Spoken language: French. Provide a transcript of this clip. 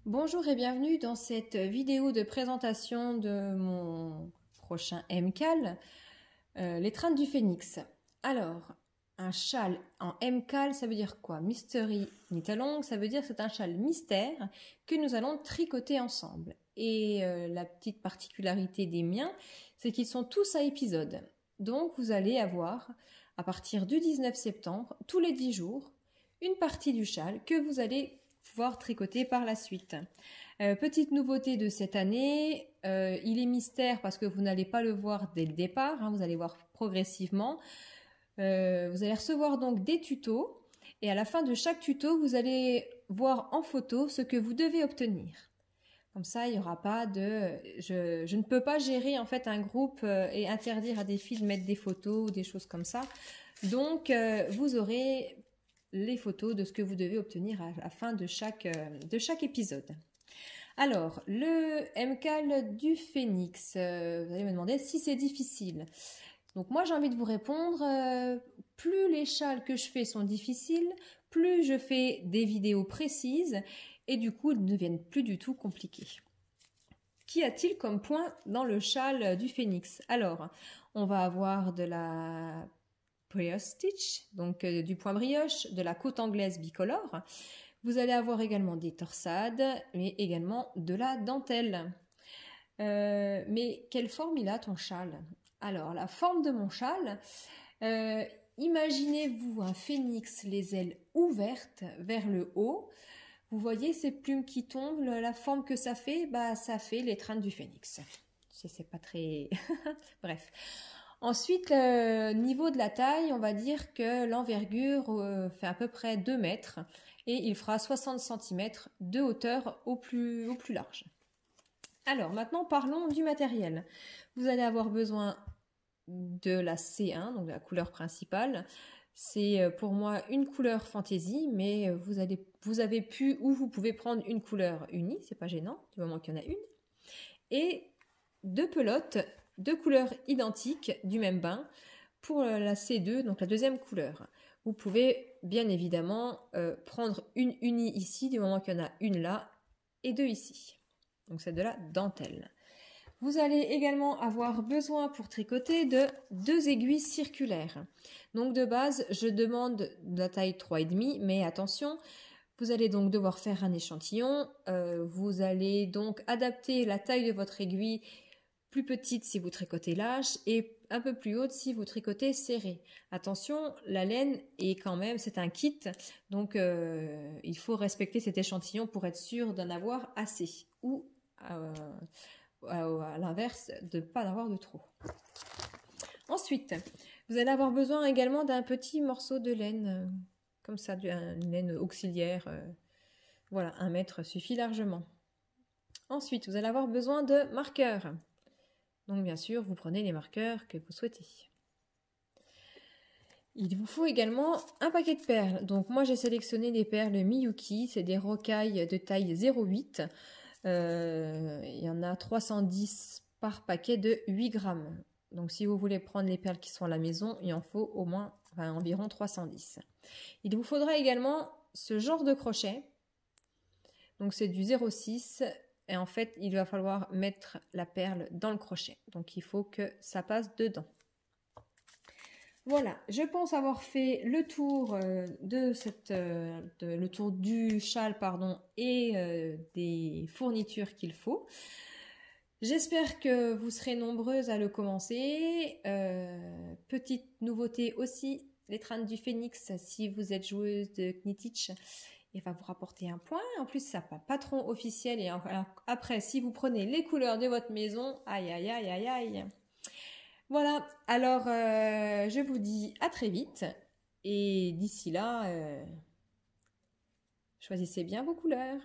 Bonjour et bienvenue dans cette vidéo de présentation de mon prochain MCAL, les traînes du phénix. Alors, un châle en MCAL, ça veut dire quoi? Mystery Knit-Along, ça veut dire que c'est un châle mystère que nous allons tricoter ensemble. Et la petite particularité des miens, c'est qu'ils sont tous à épisodes. Donc, vous allez avoir, à partir du 19 septembre, tous les 10 jours, une partie du châle que vous allez pouvoir tricoter par la suite. Petite nouveauté de cette année, il est mystère parce que vous n'allez pas le voir dès le départ, hein, vous allez voir progressivement. Vous allez recevoir donc des tutos et à la fin de chaque tuto, vous allez voir en photo ce que vous devez obtenir. Comme ça, il n'y aura pas de... Je ne peux pas gérer en fait un groupe et interdire à des filles de mettre des photos ou des choses comme ça. Donc, vous aurez les photos de ce que vous devez obtenir à la fin de chaque épisode. Alors, le MCAL du phénix, vous allez me demander si c'est difficile. Donc moi, j'ai envie de vous répondre, plus les châles que je fais sont difficiles, plus je fais des vidéos précises et du coup, ils ne deviennent plus du tout compliqués. Qu'y a-t-il comme point dans le châle du phénix? Alors, on va avoir de la brioche stitch, donc du point brioche, de la côte anglaise bicolore. Vous allez avoir également des torsades, mais également de la dentelle. Mais quelle forme il a ton châle? Alors, la forme de mon châle, imaginez-vous un phénix, les ailes ouvertes vers le haut. Vous voyez ces plumes qui tombent, la forme que ça fait, bah, ça fait les traînes du phénix. C'est pas très... Bref. Ensuite, niveau de la taille, on va dire que l'envergure fait à peu près 2 mètres et il fera 60 cm de hauteur au plus large. Alors, maintenant, parlons du matériel. Vous allez avoir besoin de la C1, donc de la couleur principale. C'est pour moi une couleur fantaisie, mais vous avez pu ou vous pouvez prendre une couleur unie, c'est pas gênant, du moment qu'il y en a une. Et 2 pelotes de couleurs identiques du même bain pour la C2, donc la deuxième couleur. Vous pouvez bien évidemment prendre une unie ici, du moment qu'il y en a une là et 2 ici. Donc c'est de la dentelle. Vous allez également avoir besoin pour tricoter de 2 aiguilles circulaires. Donc de base, je demande de la taille 3,5, mais attention, vous allez donc devoir faire un échantillon. Vous allez donc adapter la taille de votre aiguille plus petite si vous tricotez lâche et un peu plus haute si vous tricotez serré. Attention, la laine est quand même, c'est un kit, donc il faut respecter cet échantillon pour être sûr d'en avoir assez ou à l'inverse de ne pas en avoir de trop. Ensuite, vous allez avoir besoin également d'un petit morceau de laine, comme ça, une laine auxiliaire. Voilà, 1 mètre suffit largement. Ensuite, vous allez avoir besoin de marqueurs. Donc bien sûr, vous prenez les marqueurs que vous souhaitez. Il vous faut également un paquet de perles. Donc moi j'ai sélectionné des perles Miyuki, c'est des rocailles de taille 0,8. Il y en a 310 par paquet de 8 grammes. Donc si vous voulez prendre les perles qui sont à la maison, il en faut au moins environ 310. Il vous faudra également ce genre de crochet. Donc c'est du 0,6. Et en fait, il va falloir mettre la perle dans le crochet. Donc, il faut que ça passe dedans. Voilà, je pense avoir fait le tour le tour du châle, pardon, et des fournitures qu'il faut. J'espère que vous serez nombreuses à le commencer. Petite nouveauté aussi, les traînes du phénix, si vous êtes joueuse de Knitich, il va vous rapporter un point. En plus, ça n'a pas patron officiel. Et après, si vous prenez les couleurs de votre maison, aïe, aïe, aïe, aïe, aïe. Voilà, alors je vous dis à très vite. Et d'ici là, choisissez bien vos couleurs.